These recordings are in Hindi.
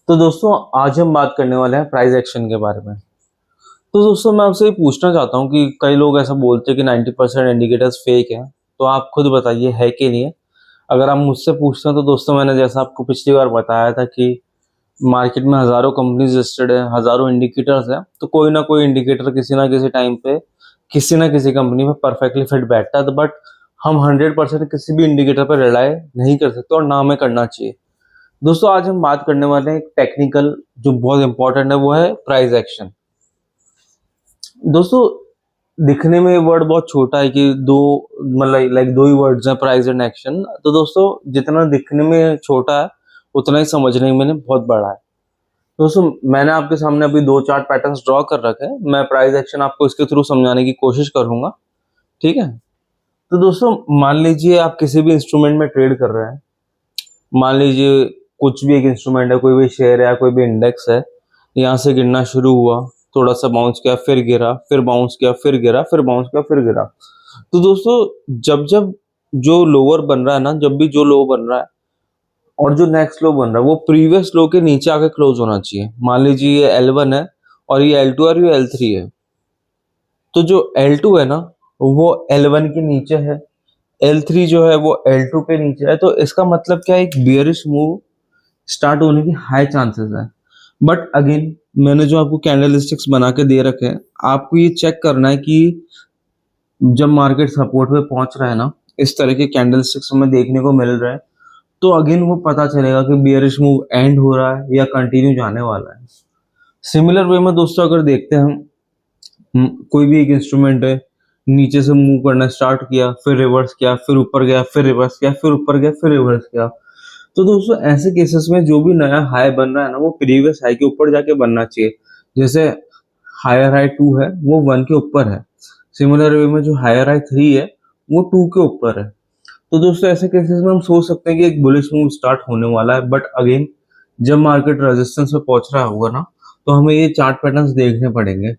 तो दोस्तों आज हम बात करने वाले हैं प्राइस एक्शन के बारे में। तो दोस्तों मैं आपसे ये पूछना चाहता हूँ कि कई लोग ऐसा बोलते हैं कि 90% इंडिकेटर्स फेक हैं। तो आप खुद बताइए है कि नहीं है? अगर आप मुझसे पूछते हैं तो दोस्तों मैंने जैसा आपको पिछली बार बताया था कि मार्केट में हज़ारों कंपनीज़ लिस्टेड है, हज़ारों इंडिकेटर्स हैं, तो कोई ना कोई इंडिकेटर किसी ना किसी टाइम पे किसी ना किसी कंपनी में परफेक्टली फिट बैठता है। तो बट हम 100% किसी भी इंडिकेटर पर रिलाय नहीं कर सकते और ना हमें करना चाहिए। दोस्तों आज हम बात करने वाले हैं एक टेक्निकल जो बहुत इंपॉर्टेंट है, वो है प्राइस एक्शन। दोस्तों दिखने में ये वर्ड बहुत छोटा है कि दो मतलब लाइक दो ही वर्ड्स हैं, प्राइस एंड एक्शन। तो दोस्तों जितना दिखने में छोटा है उतना ही समझने में बहुत बड़ा है। दोस्तों मैंने आपके सामने अभी दो चार्ट पैटर्न्स ड्रॉ कर रखे हैं। मैं प्राइस एक्शन आपको इसके थ्रू समझाने की कोशिश करूंगा, ठीक है? तो दोस्तों मान लीजिए आप किसी भी इंस्ट्रूमेंट में ट्रेड कर रहे हैं। मान लीजिए कुछ भी एक इंस्ट्रूमेंट है, कोई भी शेयर है, कोई भी इंडेक्स है। यहाँ से गिरना शुरू हुआ, थोड़ा सा बाउंस किया, फिर गिरा, फिर बाउंस किया, फिर गिरा, फिर बाउंस किया, फिर गिरा। तो दोस्तों जब जब जो लोअर बन रहा है ना, जब भी जो लो बन रहा है और जो नेक्स्ट लो बन रहा है वो प्रीवियस लो के नीचे आके क्लोज होना चाहिए। मान लीजिए ये L1 है और ये L2 और ये L3 है। तो जो L2 है ना वो L1 के नीचे है, L3 जो है वो L2 के नीचे है। तो इसका मतलब क्या है, एक बियरिश मूव स्टार्ट होने की हाई चांसेस है। बट अगेन मैंने जो आपको कैंडलस्टिक्स बना के दे रखे हैं, आपको ये चेक करना है कि जब मार्केट सपोर्ट पे पहुंच रहा है ना, इस तरह के कैंडलस्टिक्स हमें देखने को मिल रहा है, तो अगेन वो पता चलेगा कि बियरिश मूव एंड हो रहा है या कंटिन्यू जाने वाला है। सिमिलर वे में दोस्तों अगर देखते हैं हम, कोई भी एक इंस्ट्रूमेंट है, नीचे से मूव करना स्टार्ट किया, फिर रिवर्स किया, फिर ऊपर गया, फिर रिवर्स किया, फिर ऊपर गया, फिर रिवर्स किया। तो दोस्तों ऐसे केसेस में जो भी नया हाई बन रहा है ना, वो प्रीवियस हाई के ऊपर जाके बनना चाहिए। जैसे हायर हाई 2 है, वो 1 के ऊपर है। सिमिलर वे में जो हायर हाई 3 है, वो 2 के ऊपर है। तो दोस्तों ऐसे केसेस में हम सोच सकते हैं कि एक बुलिश मूव स्टार्ट होने वाला है। बट अगेन जब मार्केट रेजिस्टेंस पे पहुंच रहा होगा ना, तो हमें ये चार्ट पैटर्न्स देखने पड़ेंगे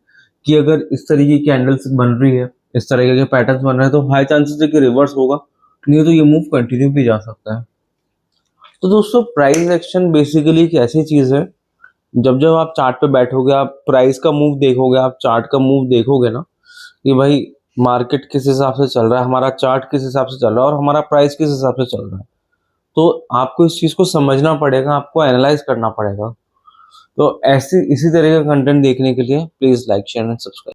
कि अगर इस तरीके की कैंडल्स बन रही है, इस तरीके के पैटर्न्स बन रहे हैं, तो हाई चांसेस है कि रिवर्स होगा, नहीं तो ये मूव कंटिन्यू भी जा सकता है। तो दोस्तों प्राइस एक्शन बेसिकली एक ऐसी चीज है, जब जब आप चार्ट पे बैठोगे, आप प्राइस का मूव देखोगे, आप चार्ट का मूव देखोगे ना कि भाई मार्केट किस हिसाब से चल रहा है, हमारा चार्ट किस हिसाब से चल रहा है और हमारा प्राइस किस हिसाब से चल रहा है। तो आपको इस चीज को समझना पड़ेगा, आपको एनालाइज करना पड़ेगा। तो ऐसी इसी तरह का कंटेंट देखने के लिए please like share and subscribe.